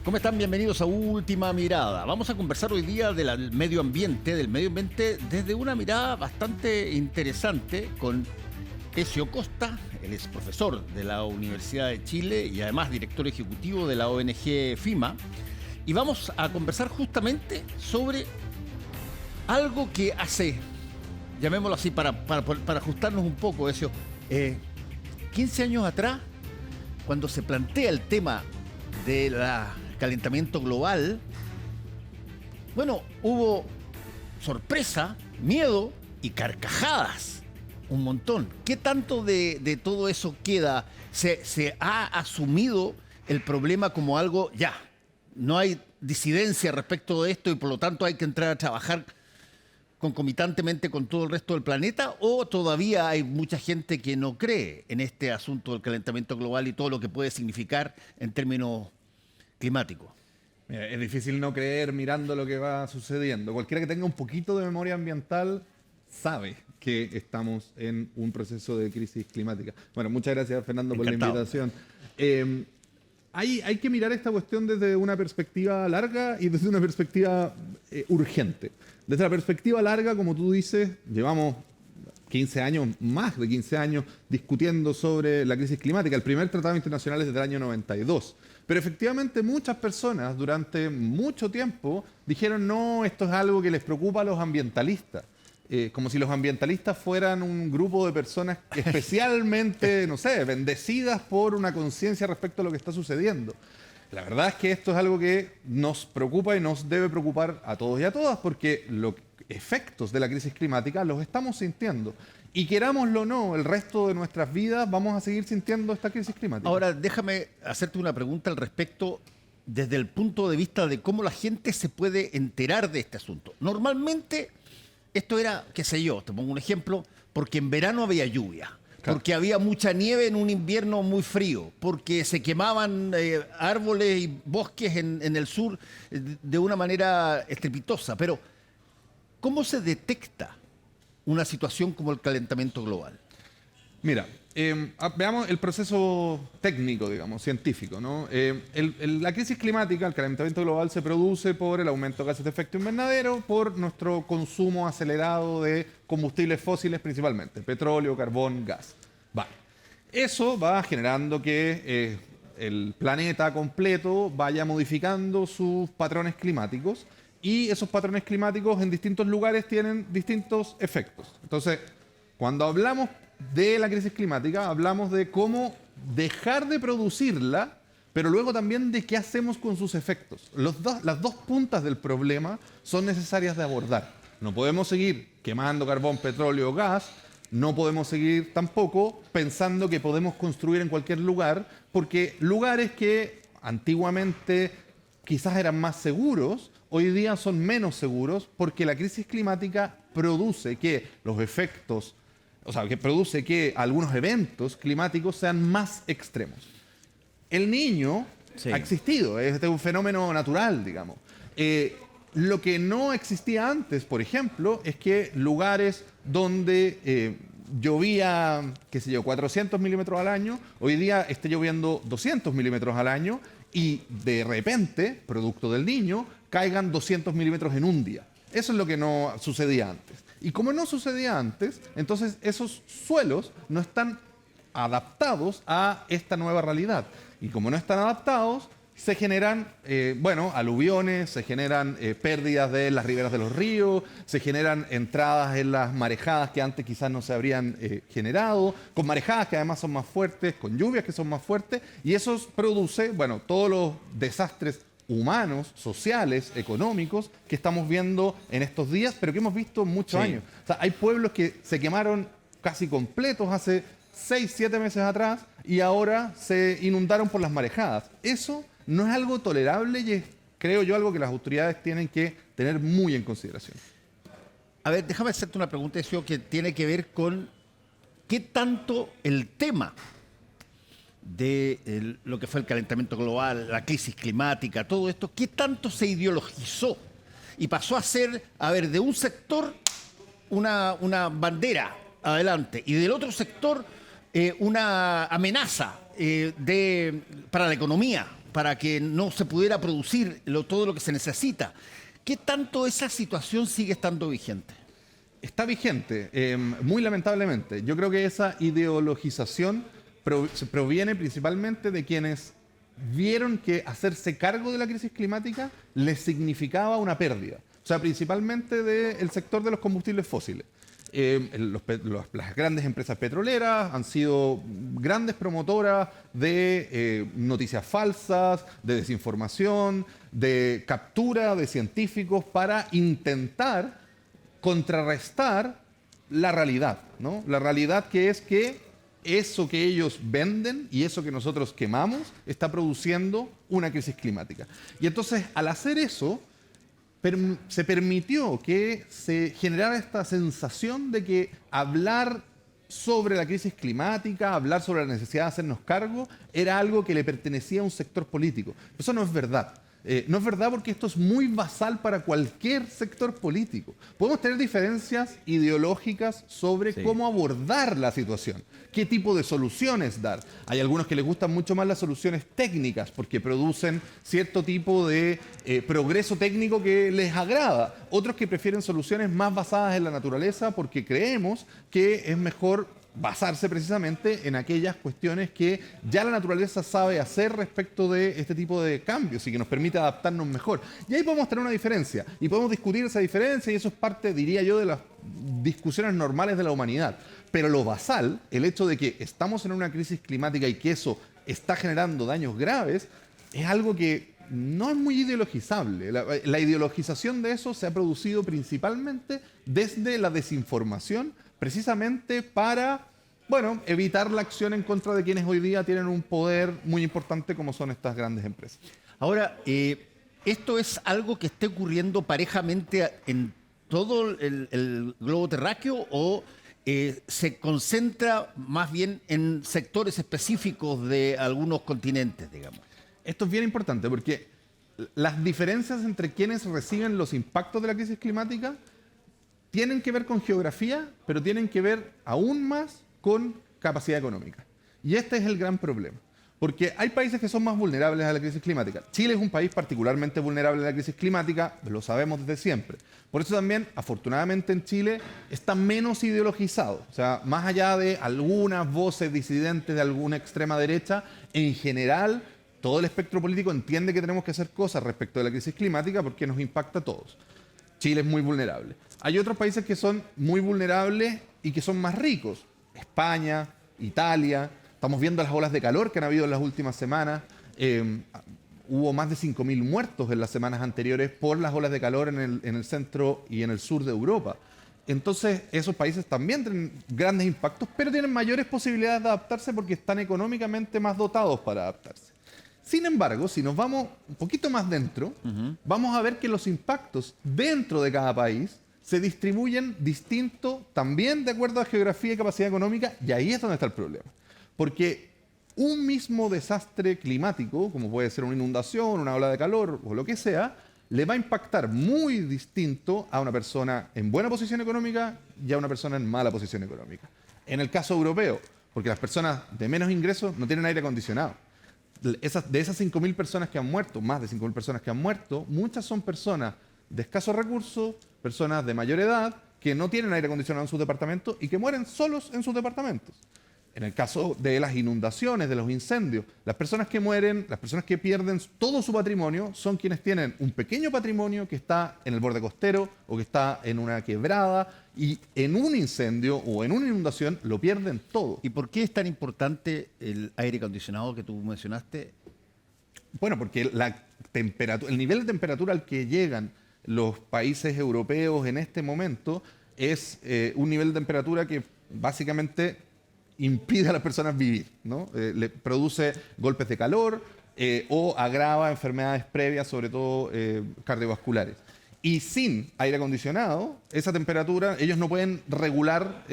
¿Cómo están? Bienvenidos a Última Mirada. Vamos a conversar hoy día del medio ambiente, desde una mirada bastante interesante con Ezio Costa. Él es profesor de la Universidad de Chile y además director ejecutivo de la ONG FIMA. Y vamos a conversar justamente sobre algo que hace, llamémoslo así, para ajustarnos un poco, Ezio, 15 años atrás, cuando se plantea el tema del calentamiento global, bueno, hubo sorpresa, miedo y carcajadas, un montón. ¿Qué tanto de todo eso queda? ¿Se ha asumido el problema como algo, ya, no hay disidencia respecto de esto y por lo tanto hay que entrar a trabajar concomitantemente con todo el resto del planeta, o todavía hay mucha gente que no cree en este asunto del calentamiento global y todo lo que puede significar en términos climáticos? Mira, es difícil no creer mirando lo que va sucediendo. Cualquiera que tenga un poquito de memoria ambiental sabe que estamos en un proceso de crisis climática. Bueno, muchas gracias, Fernando, por la invitación. Hay que mirar esta cuestión desde una perspectiva larga y desde una perspectiva urgente. Desde la perspectiva larga, como tú dices, llevamos 15 años, más de 15 años, discutiendo sobre la crisis climática. El primer tratado internacional es desde el año 92. Pero efectivamente muchas personas durante mucho tiempo dijeron, no, esto es algo que les preocupa a los ambientalistas. Como si los ambientalistas fueran un grupo de personas especialmente, no sé, bendecidas por una conciencia respecto a lo que está sucediendo. La verdad es que esto es algo que nos preocupa y nos debe preocupar a todos y a todas, porque los efectos de la crisis climática los estamos sintiendo. Y querámoslo o no, el resto de nuestras vidas vamos a seguir sintiendo esta crisis climática. Ahora, déjame hacerte una pregunta al respecto desde el punto de vista de cómo la gente se puede enterar de este asunto. Normalmente, esto era, qué sé yo, te pongo un ejemplo, porque en verano había lluvia, claro, porque había mucha nieve en un invierno muy frío, porque se quemaban árboles y bosques en el sur de una manera estrepitosa. Pero, ¿cómo se detecta una situación como el calentamiento global? Mira, veamos el proceso técnico, digamos, científico, ¿no? La crisis climática, el calentamiento global, se produce por el aumento de gases de efecto invernadero, por nuestro consumo acelerado de combustibles fósiles principalmente, petróleo, carbón, gas. Vale. Eso va generando que el planeta completo vaya modificando sus patrones climáticos, y esos patrones climáticos en distintos lugares tienen distintos efectos. Entonces, cuando hablamos de la crisis climática, hablamos de cómo dejar de producirla, pero luego también de qué hacemos con sus efectos. Las dos puntas del problema son necesarias de abordar. No podemos seguir quemando carbón, petróleo o gas, no podemos seguir tampoco pensando que podemos construir en cualquier lugar, porque lugares que antiguamente quizás eran más seguros, hoy día son menos seguros, porque la crisis climática produce que los efectos, o sea, que produce que algunos eventos climáticos sean más extremos. El Niño ha existido, es un fenómeno natural, digamos. Lo que no existía antes, por ejemplo, es que lugares donde llovía, qué sé yo, 400 milímetros al año, hoy día esté lloviendo 200 milímetros al año, y de repente, producto del Niño, caigan 200 milímetros en un día. Eso es lo que no sucedía antes. Y como no sucedía antes, entonces esos suelos no están adaptados a esta nueva realidad. Y como no están adaptados, se generan, aluviones, se generan pérdidas de las riberas de los ríos, se generan entradas en las marejadas que antes quizás no se habrían generado, con marejadas que además son más fuertes, con lluvias que son más fuertes, y eso produce, todos los desastres humanos, sociales, económicos que estamos viendo en estos días, pero que hemos visto muchos años. O sea, hay pueblos que se quemaron casi completos hace 6, 7 meses atrás y ahora se inundaron por las marejadas. Eso no es algo tolerable y es, creo yo, algo que las autoridades tienen que tener muy en consideración. A ver, déjame hacerte una pregunta, Ezio, que tiene que ver con qué tanto el tema de lo que fue el calentamiento global, la crisis climática, todo esto, qué tanto se ideologizó y pasó a ser, de un sector una bandera adelante y del otro sector una amenaza para la economía, para que no se pudiera producir todo lo que se necesita. ¿Qué tanto esa situación sigue estando vigente? Está vigente, muy lamentablemente. Yo creo que esa ideologización proviene principalmente de quienes vieron que hacerse cargo de la crisis climática les significaba una pérdida. O sea, principalmente del sector de los combustibles fósiles. Las grandes empresas petroleras han sido grandes promotoras de noticias falsas, de desinformación, de captura de científicos para intentar contrarrestar la realidad, ¿no? La realidad que es que eso que ellos venden y eso que nosotros quemamos está produciendo una crisis climática. Y entonces, al hacer eso, se permitió que se generara esta sensación de que hablar sobre la crisis climática, hablar sobre la necesidad de hacernos cargo, era algo que le pertenecía a un sector político. Eso no es verdad. No es verdad porque esto es muy basal para cualquier sector político. Podemos tener diferencias ideológicas sobre cómo abordar la situación, qué tipo de soluciones dar. Hay algunos que les gustan mucho más las soluciones técnicas porque producen cierto tipo de progreso técnico que les agrada. Otros que prefieren soluciones más basadas en la naturaleza porque creemos que es mejor basarse precisamente en aquellas cuestiones que ya la naturaleza sabe hacer respecto de este tipo de cambios y que nos permite adaptarnos mejor. Y ahí podemos tener una diferencia y podemos discutir esa diferencia y eso es parte, diría yo, de las discusiones normales de la humanidad. Pero lo basal, el hecho de que estamos en una crisis climática y que eso está generando daños graves, es algo que no es muy ideologizable. La ideologización de eso se ha producido principalmente desde la desinformación, precisamente para, bueno, evitar la acción en contra de quienes hoy día tienen un poder muy importante como son estas grandes empresas. Ahora, ¿esto es algo que esté ocurriendo parejamente en todo el globo terráqueo o se concentra más bien en sectores específicos de algunos continentes, digamos? Esto es bien importante porque las diferencias entre quienes reciben los impactos de la crisis climática tienen que ver con geografía, pero tienen que ver aún más con capacidad económica. Y este es el gran problema. Porque hay países que son más vulnerables a la crisis climática. Chile es un país particularmente vulnerable a la crisis climática, lo sabemos desde siempre. Por eso también, afortunadamente en Chile, está menos ideologizado. O sea, más allá de algunas voces disidentes de alguna extrema derecha, en general, todo el espectro político entiende que tenemos que hacer cosas respecto de la crisis climática porque nos impacta a todos. Chile es muy vulnerable. Hay otros países que son muy vulnerables y que son más ricos. España, Italia. Estamos viendo las olas de calor que han habido en las últimas semanas. Hubo más de 5.000 muertos en las semanas anteriores por las olas de calor en el centro y en el sur de Europa. Entonces, esos países también tienen grandes impactos, pero tienen mayores posibilidades de adaptarse porque están económicamente más dotados para adaptarse. Sin embargo, si nos vamos un poquito más dentro, vamos a ver que los impactos dentro de cada país se distribuyen distinto, también de acuerdo a geografía y capacidad económica, y ahí es donde está el problema. Porque un mismo desastre climático, como puede ser una inundación, una ola de calor o lo que sea, le va a impactar muy distinto a una persona en buena posición económica y a una persona en mala posición económica. En el caso europeo, porque las personas de menos ingresos no tienen aire acondicionado. De esas 5.000 personas que han muerto, más de 5.000 personas que han muerto, muchas son personas de escasos recursos, personas de mayor edad, que no tienen aire acondicionado en sus departamentos y que mueren solos en sus departamentos. En el caso de las inundaciones, de los incendios, las personas que mueren, las personas que pierden todo su patrimonio son quienes tienen un pequeño patrimonio que está en el borde costero o que está en una quebrada y en un incendio o en una inundación lo pierden todo. ¿Y por qué es tan importante el aire acondicionado que tú mencionaste? Bueno, porque el nivel de temperatura al que llegan los países europeos en este momento es un nivel de temperatura que básicamente impide a las personas vivir, ¿no? Le produce golpes de calor o agrava enfermedades previas, sobre todo cardiovasculares. Y sin aire acondicionado, esa temperatura, ellos no pueden regular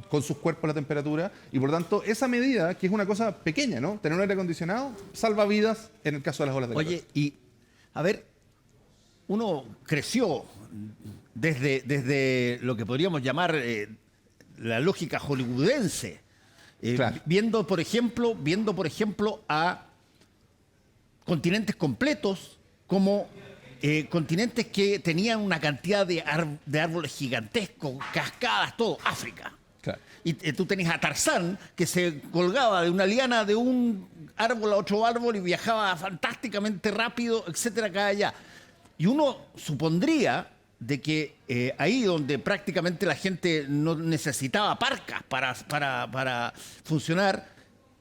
con sus cuerpos la temperatura y por lo tanto esa medida, que es una cosa pequeña, ¿no? Tener un aire acondicionado salva vidas en el caso de las olas de calor. Oye, y a ver, uno creció desde lo que podríamos llamar la lógica hollywoodense. Claro. Viendo, por ejemplo, a continentes completos como continentes que tenían una cantidad de árboles gigantescos, cascadas, todo, África. Claro. Y tú tenías a Tarzán, que se colgaba de una liana de un árbol a otro árbol y viajaba fantásticamente rápido, etcétera, acá allá. Y uno supondría de que ahí donde prácticamente la gente no necesitaba parcas para funcionar,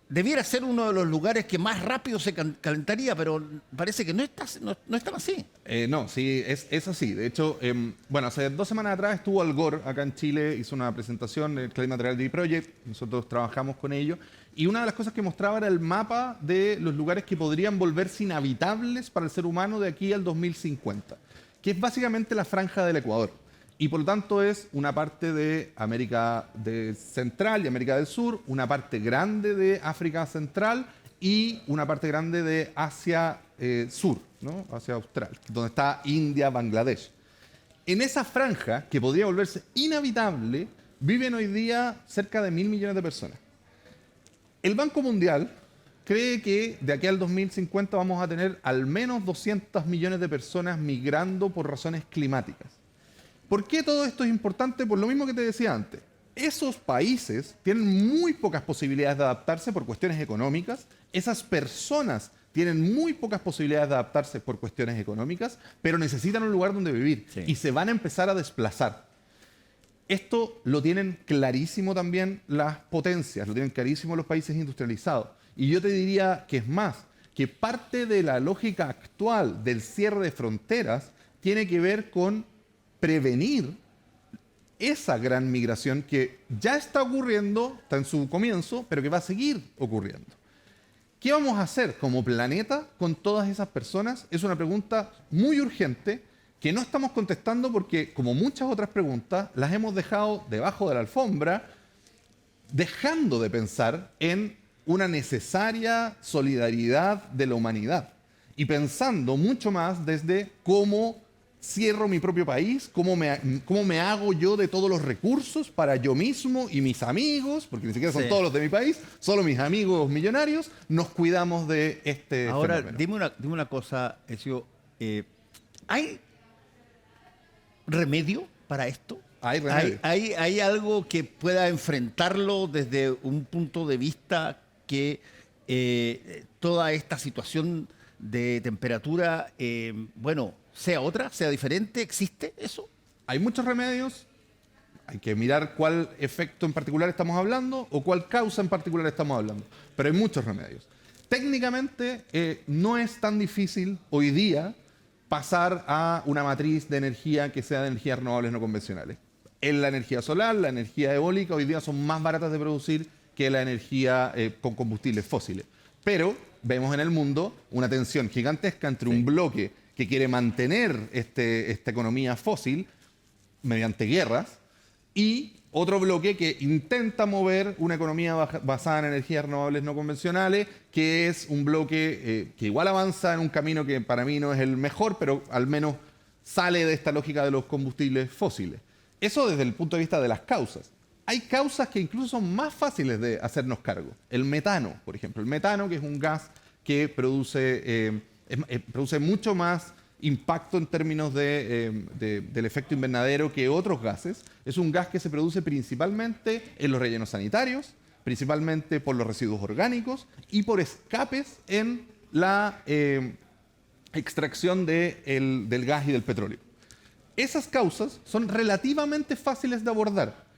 debiera ser uno de los lugares que más rápido se calentaría, pero parece que no es tan así. No, sí, es así. De hecho, bueno, hace 2 semanas atrás estuvo Al Gore acá en Chile, hizo una presentación del Climate Reality Project, nosotros trabajamos con ellos, y una de las cosas que mostraba era el mapa de los lugares que podrían volverse inhabitables para el ser humano de aquí al 2050, que es básicamente la franja del Ecuador. Y por lo tanto es una parte de América Central y América del Sur, una parte grande de África Central y una parte grande de Asia Sur, ¿no? Asia Austral, donde está India, Bangladesh. En esa franja, que podría volverse inhabitable, viven hoy día cerca de 1.000 millones de personas. El Banco Mundial cree que de aquí al 2050 vamos a tener al menos 200 millones de personas migrando por razones climáticas. ¿Por qué todo esto es importante? Por lo mismo que te decía antes. Esos países tienen muy pocas posibilidades de adaptarse por cuestiones económicas. Esas personas tienen muy pocas posibilidades de adaptarse por cuestiones económicas, pero necesitan un lugar donde vivir y se van a empezar a desplazar. Esto lo tienen clarísimo también las potencias, lo tienen clarísimo los países industrializados. Y yo te diría que es más, que parte de la lógica actual del cierre de fronteras tiene que ver con prevenir esa gran migración que ya está ocurriendo, está en su comienzo, pero que va a seguir ocurriendo. ¿Qué vamos a hacer como planeta con todas esas personas? Es una pregunta muy urgente que no estamos contestando porque, como muchas otras preguntas, las hemos dejado debajo de la alfombra, dejando de pensar en una necesaria solidaridad de la humanidad y pensando mucho más desde cómo cierro mi propio país, cómo me hago yo de todos los recursos para yo mismo y mis amigos, porque ni siquiera son todos los de mi país, solo mis amigos millonarios, nos cuidamos de este Ahora, fenómeno. dime una cosa, Ezio. ¿Hay remedio para esto? Hay remedio. ¿Hay algo que pueda enfrentarlo desde un punto de vista que toda esta situación de temperatura, sea otra, sea diferente? ¿Existe eso? Hay muchos remedios. Hay que mirar cuál efecto en particular estamos hablando o cuál causa en particular estamos hablando. Pero hay muchos remedios. Técnicamente no es tan difícil hoy día pasar a una matriz de energía que sea de energías renovables no convencionales. En la energía solar, la energía eólica hoy día son más baratas de producir que la energía con combustibles fósiles. Pero vemos en el mundo una tensión gigantesca entre un bloque que quiere mantener esta economía fósil mediante guerras y otro bloque que intenta mover una economía basada en energías renovables no convencionales, que es un bloque que igual avanza en un camino que para mí no es el mejor, pero al menos sale de esta lógica de los combustibles fósiles. Eso desde el punto de vista de las causas. Hay causas que incluso son más fáciles de hacernos cargo. El metano, por ejemplo. El metano, que es un gas que produce mucho más impacto en términos del efecto invernadero que otros gases. Es un gas que se produce principalmente en los rellenos sanitarios, principalmente por los residuos orgánicos y por escapes en la extracción del gas y del petróleo. Esas causas son relativamente fáciles de abordar.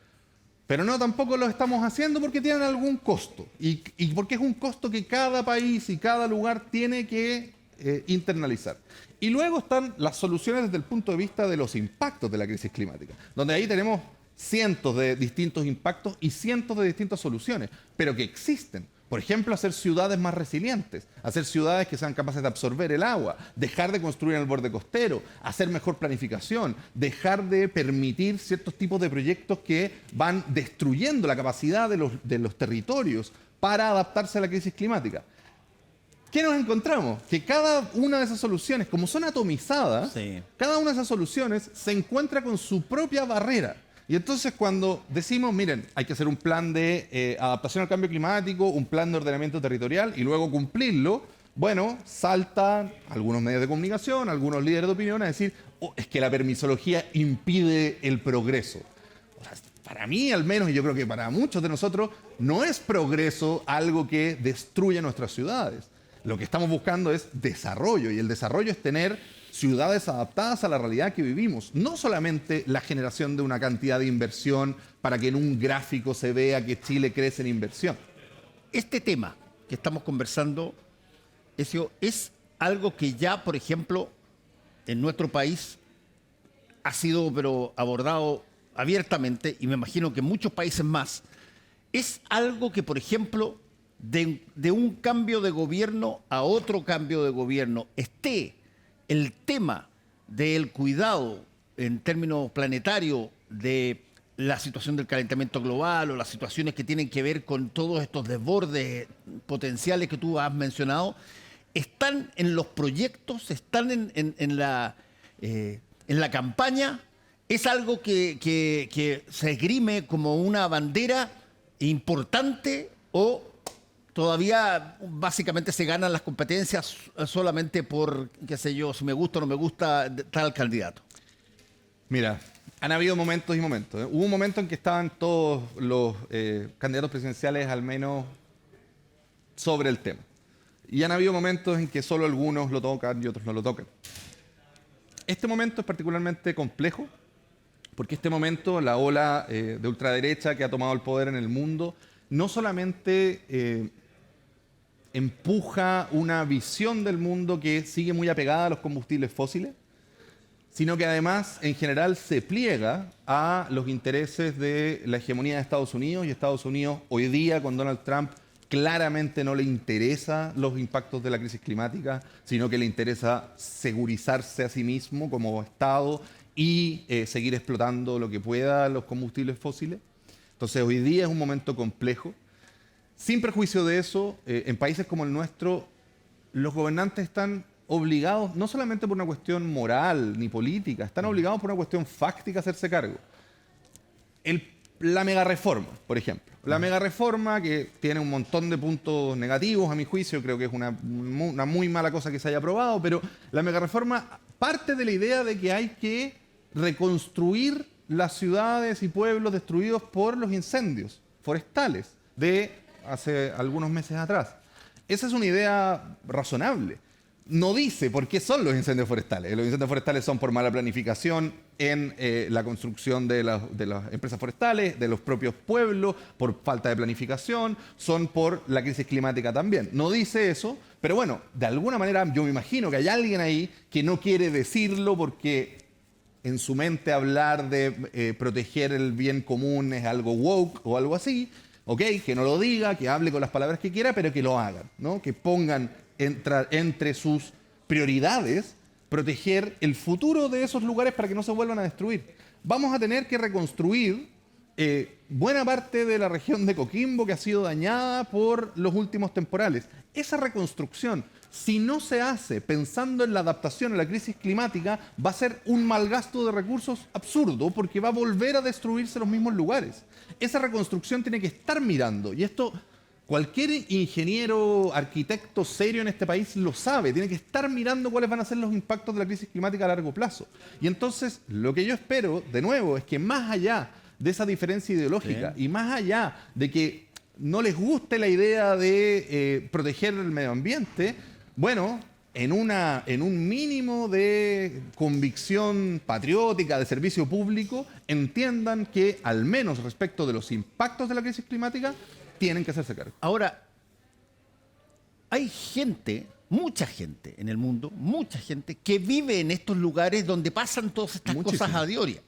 Pero no tampoco lo estamos haciendo porque tienen algún costo. Y porque es un costo que cada país y cada lugar tiene que internalizar. Y luego están las soluciones desde el punto de vista de los impactos de la crisis climática, donde ahí tenemos cientos de distintos impactos y cientos de distintas soluciones, pero que existen. Por ejemplo, hacer ciudades más resilientes, hacer ciudades que sean capaces de absorber el agua, dejar de construir en el borde costero, hacer mejor planificación, dejar de permitir ciertos tipos de proyectos que van destruyendo la capacidad de los territorios para adaptarse a la crisis climática. ¿Qué nos encontramos? Que cada una de esas soluciones, como son atomizadas, cada una de esas soluciones se encuentra con su propia barrera. Y entonces cuando decimos, miren, hay que hacer un plan de adaptación al cambio climático, un plan de ordenamiento territorial y luego cumplirlo, bueno, saltan algunos medios de comunicación, algunos líderes de opinión a decir, "Oh, es que la permisología impide el progreso". O sea, para mí al menos, y yo creo que para muchos de nosotros, no es progreso algo que destruya nuestras ciudades. Lo que estamos buscando es desarrollo, y el desarrollo es tener ciudades adaptadas a la realidad que vivimos. No solamente la generación de una cantidad de inversión para que en un gráfico se vea que Chile crece en inversión. Este tema que estamos conversando, Ezio, es algo que ya, por ejemplo, en nuestro país ha sido pero abordado abiertamente, y me imagino que en muchos países más. Es algo que, por ejemplo, de un cambio de gobierno a otro cambio de gobierno, esté el tema del cuidado en términos planetarios de la situación del calentamiento global o las situaciones que tienen que ver con todos estos desbordes potenciales que tú has mencionado, están en los proyectos, están en la campaña. ¿Es algo que se esgrime como una bandera importante o todavía básicamente se ganan las competencias solamente por, qué sé yo, si me gusta o no me gusta tal candidato? Mira, han habido momentos y momentos. Hubo un momento en que estaban todos los candidatos presidenciales al menos sobre el tema. Y han habido momentos en que solo algunos lo tocan y otros no lo tocan. Este momento es particularmente complejo porque este momento, la ola de ultraderecha que ha tomado el poder en el mundo, no solamente empuja una visión del mundo que sigue muy apegada a los combustibles fósiles, sino que además en general se pliega a los intereses de la hegemonía de Estados Unidos, y Estados Unidos hoy día con Donald Trump claramente no le interesa los impactos de la crisis climática, sino que le interesa segurizarse a sí mismo como Estado y seguir explotando lo que pueda los combustibles fósiles. Entonces hoy día es un momento complejo. Sin perjuicio de eso, en países como el nuestro, los gobernantes están obligados, no solamente por una cuestión moral ni política, están obligados por una cuestión fáctica a hacerse cargo. La megareforma, por ejemplo. La megareforma, que tiene un montón de puntos negativos a mi juicio, creo que es una muy mala cosa que se haya aprobado, pero la megareforma parte de la idea de que hay que reconstruir las ciudades y pueblos destruidos por los incendios forestales de hace algunos meses atrás. Esa es una idea razonable. No dice por qué son los incendios forestales. Los incendios forestales son por mala planificación en la construcción de las empresas forestales, de los propios pueblos, por falta de planificación, son por la crisis climática también. No dice eso, pero bueno, de alguna manera yo me imagino que hay alguien ahí que no quiere decirlo porque en su mente hablar de proteger el bien común es algo woke o algo así. Ok, que no lo diga, que hable con las palabras que quiera, pero que lo hagan, ¿no? Que pongan entre sus prioridades proteger el futuro de esos lugares para que no se vuelvan a destruir. Vamos a tener que reconstruir buena parte de la región de Coquimbo que ha sido dañada por los últimos temporales. Esa reconstrucción, si no se hace pensando en la adaptación a la crisis climática, va a ser un malgasto de recursos absurdo porque va a volver a destruirse los mismos lugares. Esa reconstrucción tiene que estar mirando, y esto cualquier ingeniero, arquitecto serio en este país lo sabe, tiene que estar mirando cuáles van a ser los impactos de la crisis climática a largo plazo. Y entonces lo que yo espero, de nuevo, es que más allá de esa diferencia ideológica y más allá de que no les guste la idea de proteger el medio ambiente, bueno, en un mínimo de convicción patriótica, de servicio público, entiendan que al menos respecto de los impactos de la crisis climática, tienen que hacerse cargo. Ahora, hay gente, mucha gente en el mundo, mucha gente que vive en estos lugares donde pasan todas estas cosas a diario.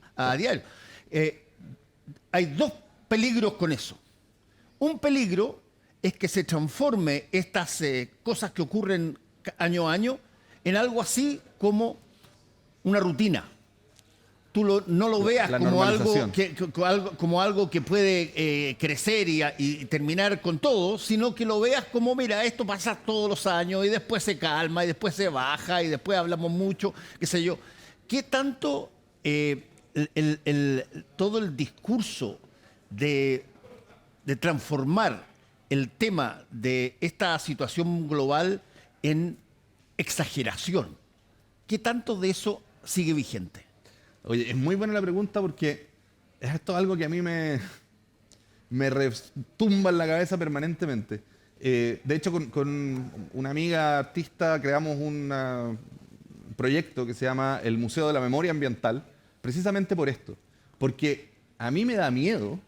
Hay dos peligros con eso. Un peligro es que se transforme estas cosas que ocurren año a año en algo así como una rutina. Tú no lo veas como algo que puede crecer y terminar con todo, sino que lo veas como, mira, esto pasa todos los años y después se calma y después se baja y después hablamos mucho, qué sé yo. ¿Qué tanto todo el discurso de transformar el tema de esta situación global en exageración. ¿Qué tanto de eso sigue vigente? Oye, es muy buena la pregunta porque esto es algo que a mí me retumba en la cabeza permanentemente. De hecho, con una amiga artista creamos un proyecto que se llama el Museo de la Memoria Ambiental, precisamente por esto. Porque a mí me da miedo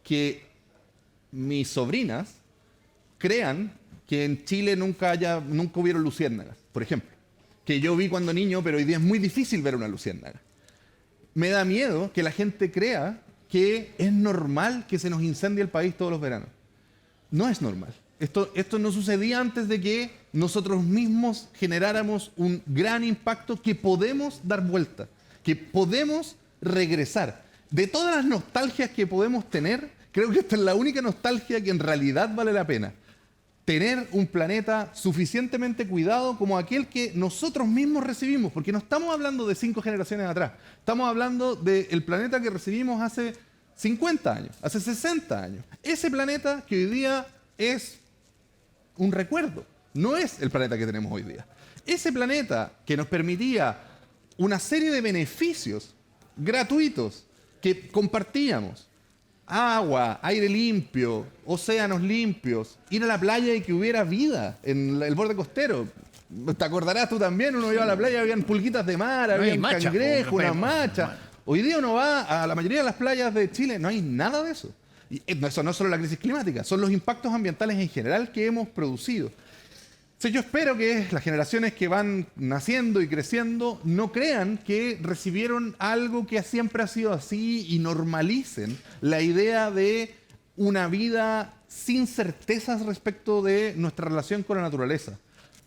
que mis sobrinas crean que en Chile nunca hubieron luciérnagas, por ejemplo. Que yo vi cuando niño, pero hoy día es muy difícil ver una luciérnaga. Me da miedo que la gente crea que es normal que se nos incendie el país todos los veranos. No es normal. Esto no sucedía antes de que nosotros mismos generáramos un gran impacto que podemos dar vuelta, que podemos regresar. De todas las nostalgias que podemos tener, creo que esta es la única nostalgia que en realidad vale la pena. Tener un planeta suficientemente cuidado como aquel que nosotros mismos recibimos, porque no estamos hablando de 5 generaciones atrás, estamos hablando del planeta que recibimos hace 50 años, hace 60 años. Ese planeta que hoy día es un recuerdo, no es el planeta que tenemos hoy día. Ese planeta que nos permitía una serie de beneficios gratuitos que compartíamos. Agua, aire limpio, océanos limpios, ir a la playa y que hubiera vida en el borde costero. Te acordarás tú también, uno iba a la playa, habían pulguitas de mar, había cangrejos, una macha. Hoy día uno va a la mayoría de las playas de Chile, no hay nada de eso. Y eso no es solo la crisis climática, son los impactos ambientales en general que hemos producido. Entonces yo espero que las generaciones que van naciendo y creciendo no crean que recibieron algo que siempre ha sido así y normalicen la idea de una vida sin certezas respecto de nuestra relación con la naturaleza.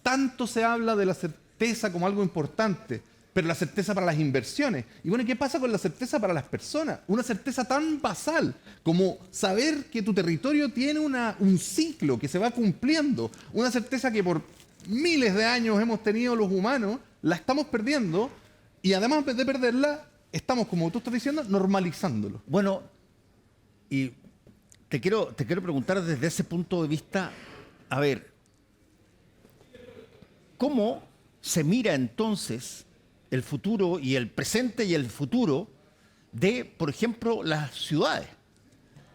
Tanto se habla de la certeza como algo importante, pero la certeza para las inversiones. Y bueno, ¿qué pasa con la certeza para las personas? Una certeza tan basal como saber que tu territorio tiene un ciclo que se va cumpliendo. Una certeza que por miles de años hemos tenido los humanos, la estamos perdiendo y además de perderla, estamos, como tú estás diciendo, normalizándolo. Bueno, y te quiero preguntar desde ese punto de vista, a ver, ¿cómo se mira entonces el futuro y el presente y el futuro de, por ejemplo, las ciudades?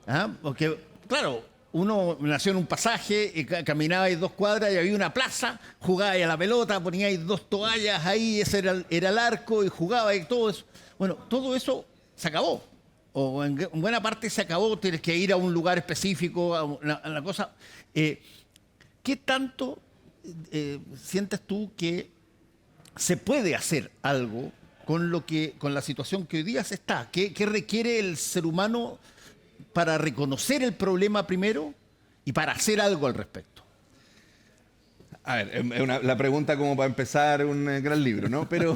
¿Ah? Porque, claro, uno nació en un pasaje, y caminaba 2 cuadras y había una plaza, jugaba a la pelota, ponía 2 toallas ahí, ese era el arco y jugaba y todo eso. Bueno, todo eso se acabó. O en buena parte se acabó, tienes que ir a un lugar específico, a una cosa. ¿Qué tanto sientes tú que se puede hacer algo con la situación que hoy día se está? ¿Qué requiere el ser humano para reconocer el problema primero y para hacer algo al respecto? A ver, es la pregunta como para empezar un gran libro, ¿no? Pero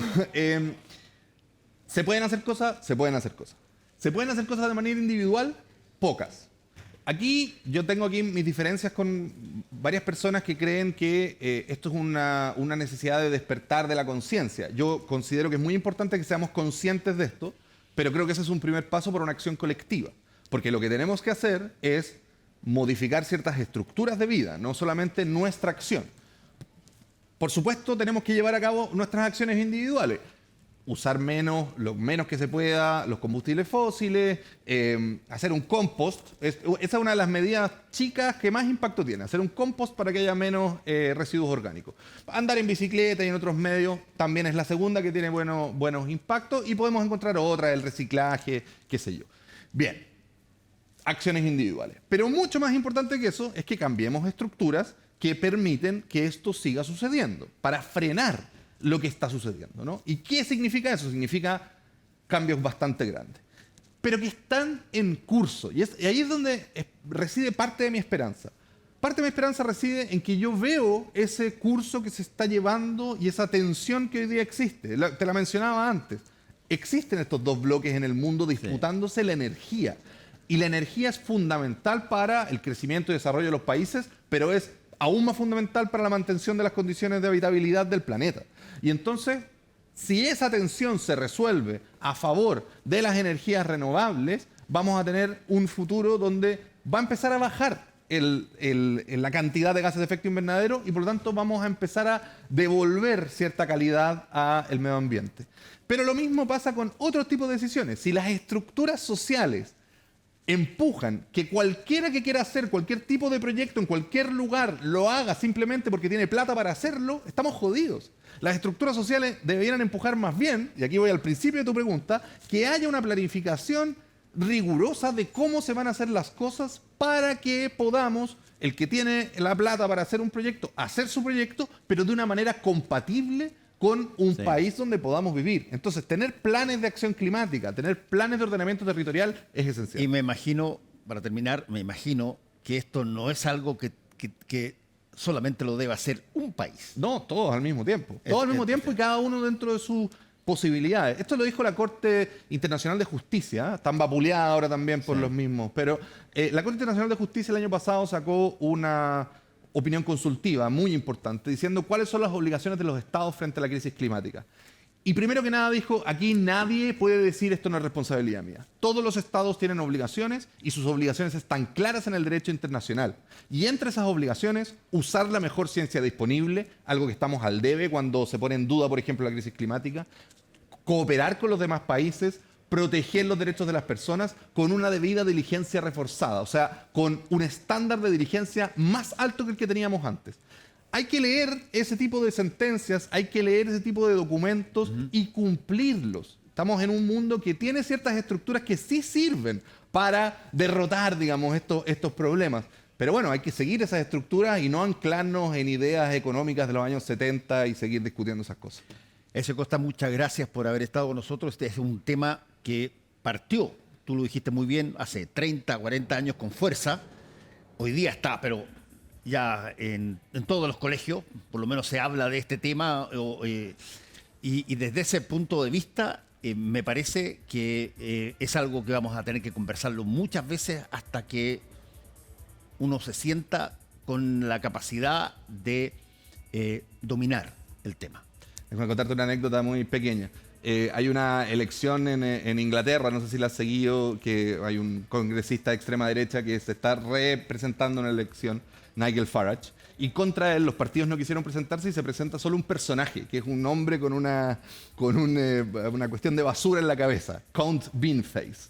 ¿se pueden hacer cosas? Se pueden hacer cosas. ¿Se pueden hacer cosas de manera individual? Pocas. Yo tengo aquí mis diferencias con varias personas que creen que esto es una necesidad de despertar de la conciencia. Yo considero que es muy importante que seamos conscientes de esto, pero creo que ese es un primer paso para una acción colectiva. Porque lo que tenemos que hacer es modificar ciertas estructuras de vida, no solamente nuestra acción. Por supuesto, tenemos que llevar a cabo nuestras acciones individuales. Usar lo menos que se pueda, los combustibles fósiles, hacer un compost. Esa es una de las medidas chicas que más impacto tiene, hacer un compost para que haya menos residuos orgánicos. Andar en bicicleta y en otros medios también es la segunda que tiene buenos impactos, y podemos encontrar otra, el reciclaje, qué sé yo. Bien, acciones individuales. Pero mucho más importante que eso es que cambiemos estructuras que permiten que esto siga sucediendo, para frenar lo que está sucediendo, ¿no? ¿Y qué significa eso? Significa cambios bastante grandes, pero que están en curso. Y ahí es donde reside parte de mi esperanza. Parte de mi esperanza reside en que yo veo ese curso que se está llevando y esa tensión que hoy día existe. Te la mencionaba antes. Existen estos 2 bloques en el mundo disputándose la energía. Y la energía es fundamental para el crecimiento y desarrollo de los países, pero es aún más fundamental para la mantención de las condiciones de habitabilidad del planeta. Y entonces, Si esa tensión se resuelve a favor de las energías renovables, vamos a tener un futuro donde va a empezar a bajar la cantidad de gases de efecto invernadero y por lo tanto vamos a empezar a devolver cierta calidad al medio ambiente. Pero lo mismo pasa con otros tipos de decisiones. Si las estructuras sociales empujan que cualquiera que quiera hacer cualquier tipo de proyecto en cualquier lugar lo haga simplemente porque tiene plata para hacerlo, estamos jodidos. Las estructuras sociales deberían empujar más bien, y aquí voy al principio de tu pregunta, que haya una planificación rigurosa de cómo se van a hacer las cosas para que podamos, el que tiene la plata para hacer un proyecto, hacer su proyecto, pero de una manera compatible con un país donde podamos vivir. Entonces, tener planes de acción climática, tener planes de ordenamiento territorial es esencial. Y me imagino, para terminar, me imagino que esto no es algo que solamente lo deba hacer un país. No, todos al mismo tiempo. Todos al mismo tiempo y cada uno dentro de sus posibilidades. Esto lo dijo la Corte Internacional de Justicia, tan vapuleada ahora también por los mismos, pero la Corte Internacional de Justicia el año pasado sacó una opinión consultiva muy importante diciendo cuáles son las obligaciones de los estados frente a la crisis climática. Y primero que nada dijo, aquí nadie puede decir esto no es responsabilidad mía. Todos los estados tienen obligaciones y sus obligaciones están claras en el derecho internacional. Y entre esas obligaciones, usar la mejor ciencia disponible, algo que estamos al debe cuando se pone en duda, por ejemplo, la crisis climática, cooperar con los demás países, proteger los derechos de las personas con una debida diligencia reforzada, o sea, con un estándar de diligencia más alto que el que teníamos antes. Hay que leer ese tipo de sentencias, hay que leer ese tipo de documentos y cumplirlos. Estamos en un mundo que tiene ciertas estructuras que sí sirven para derrotar, digamos, estos problemas. Pero bueno, hay que seguir esas estructuras y no anclarnos en ideas económicas de los años 70 y seguir discutiendo esas cosas. Ezio Costa, muchas gracias por haber estado con nosotros. Este es un tema que partió, tú lo dijiste muy bien, hace 30, 40 años con fuerza. Hoy día está, pero ya en todos los colegios, por lo menos se habla de este tema. Y desde ese punto de vista, me parece que es algo que vamos a tener que conversarlo muchas veces hasta que uno se sienta con la capacidad de dominar el tema. Déjame contarte una anécdota muy pequeña. Hay una elección en Inglaterra, no sé si la has seguido, que hay un congresista de extrema derecha que se está representando en la elección, Nigel Farage, y contra él los partidos no quisieron presentarse y se presenta solo un personaje, que es un hombre con una cuestión de basura en la cabeza, Count Beanface.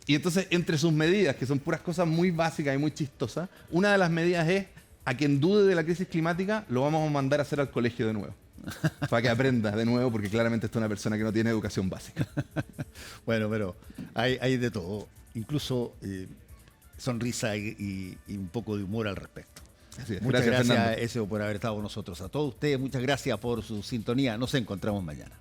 Y entonces, entre sus medidas, que son puras cosas muy básicas y muy chistosas, una de las medidas es, a quien dude de la crisis climática, lo vamos a mandar a hacer al colegio de nuevo. Para que aprenda de nuevo, porque claramente esta es una persona que no tiene educación básica. Bueno, pero hay de todo, incluso sonrisa y un poco de humor al respecto. Así es. Muchas Gracias, gracias, Fernando. Ezio, por haber estado con nosotros. A todos ustedes, muchas gracias por su sintonía. Nos encontramos mañana.